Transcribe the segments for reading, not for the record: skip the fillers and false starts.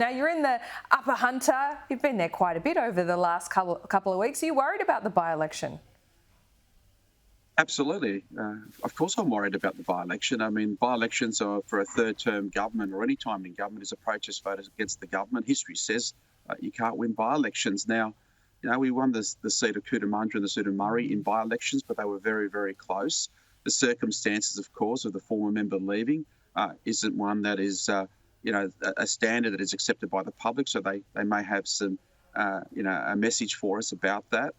Now, you're in the Upper Hunter. You've been there quite a bit over the last couple of weeks. Are you worried about the by-election? Absolutely. Of course I'm worried about the by-election. I mean, by-elections are for a third-term government or any time in government is a protest vote against the government. History says you can't win by-elections. Now, we won the seat of Cootamundra and the seat of Murray in by-elections, but they were very, very close. The circumstances, of course, of the former member leaving isn't one that is, a standard that is accepted by the public. So they may have some, a message for us about that.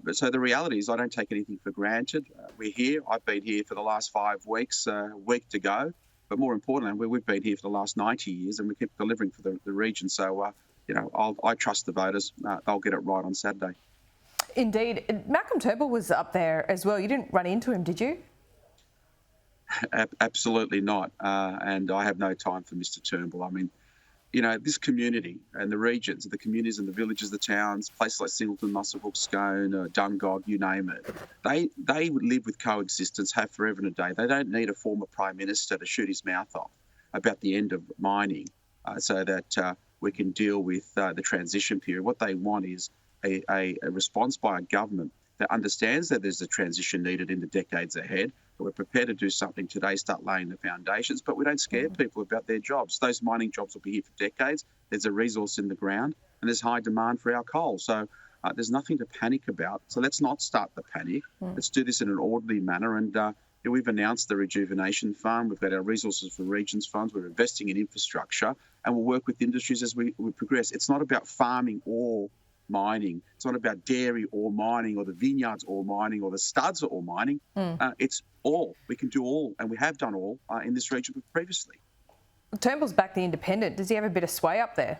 But so the reality is I don't take anything for granted. We're here. I've been here for the last 5 weeks, a week to go. But more importantly, we've been here for the last 90 years and we keep delivering for the region. So, I trust the voters. They'll get it right on Saturday. Indeed. Malcolm Turnbull was up there as well. You didn't run into him, did you? Absolutely not. And I have no time for Mr. Turnbull. I mean, this community and the regions, the communities and the villages, the towns, places like Singleton, Muswellbrook, Scone, Dungog, you name it, they would live with coexistence, have forever and a day. They don't need a former Prime Minister to shoot his mouth off about the end of mining so that we can deal with the transition period. What they want is a response by a government that understands that there's a transition needed in the decades ahead. We're prepared to do something today, start laying the foundations, but we don't scare people about their jobs. Those mining jobs will be here for decades. There's a resource in the ground and there's high demand for our coal. So there's nothing to panic about. So let's not start the panic. Let's do this in an orderly manner. And we've announced the Rejuvenation Fund. We've got our Resources for Regions funds. We're investing in infrastructure and we'll work with industries as we progress. It's not about farming or mining. It's not about dairy or mining or the vineyards or mining or the studs or mining. It's all. We can do all, and we have done all in this region previously. Turnbull's back the Independent. Does he have a bit of sway up there?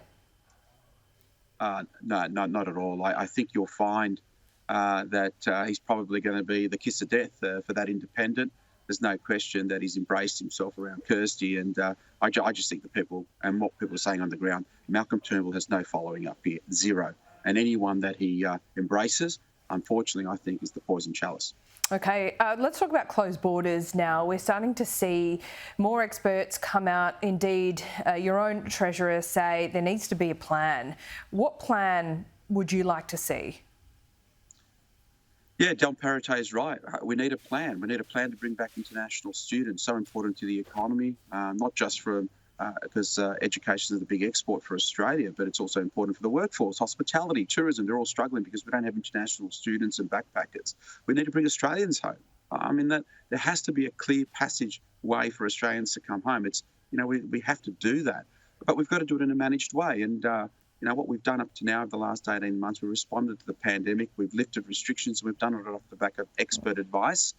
No, not at all. I think you'll find that he's probably going to be the kiss of death for that Independent. There's no question that he's embraced himself around Kirsty, and I just think the people and what people are saying on the ground, Malcolm Turnbull has no following up here, zero. And anyone that he embraces, unfortunately, I think is the poison chalice. Okay, let's talk about closed borders now. We're starting to see more experts come out. Indeed, your own Treasurer say there needs to be a plan. What plan would you like to see? Yeah, Del Parate is right. We need a plan. We need a plan to bring back international students, so important to the economy, not just because education is the big export for Australia, but it's also important for the workforce, hospitality, tourism. They're all struggling because we don't have international students and backpackers. We need to bring Australians home. I mean, that there has to be a clear passage way for Australians to come home. It's, we have to do that, but we've got to do it in a managed way. And, what we've done up to now over the last 18 months, we've responded to the pandemic. We've lifted restrictions. And we've done it off the back of expert advice.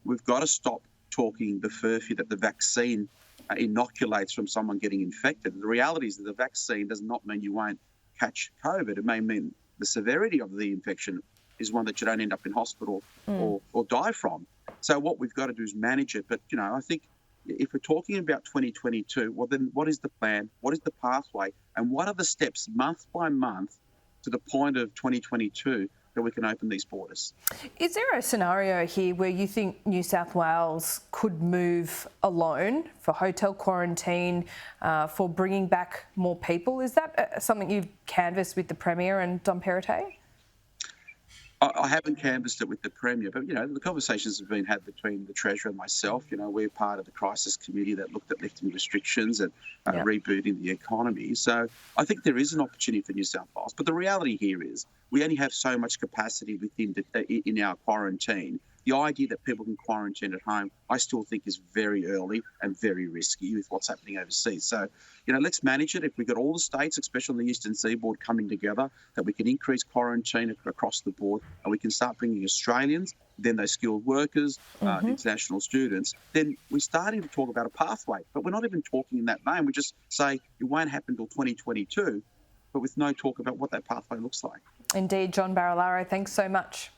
We've got to stop talking the furphy that the vaccine inoculates from someone getting infected. The reality is that the vaccine does not mean you won't catch COVID. It may mean the severity of the infection is one that you don't end up in hospital or die from. So what we've got to do is manage it. But, I think if we're talking about 2022, well, then what is the plan? What is the pathway? And what are the steps month by month to the point of 2022 that we can open these borders? Is there a scenario here where you think New South Wales could move alone for hotel quarantine, for bringing back more people? Is that something you've canvassed with the Premier and Del Parate? I haven't canvassed it with the Premier, but, the conversations have been had between the Treasurer and myself. We're part of the crisis committee that looked at lifting restrictions and rebooting the economy. So I think there is an opportunity for New South Wales. But the reality here is we only have so much capacity in our quarantine. The idea that people can quarantine at home, I still think is very early and very risky with what's happening overseas. So, let's manage it. If we've got all the states, especially on the Eastern Seaboard, coming together, that we can increase quarantine across the board and we can start bringing Australians, then those skilled workers, international students, then we're starting to talk about a pathway. But we're not even talking in that vein. We just say it won't happen until 2022, but with no talk about what that pathway looks like. Indeed, John Barilaro, thanks so much.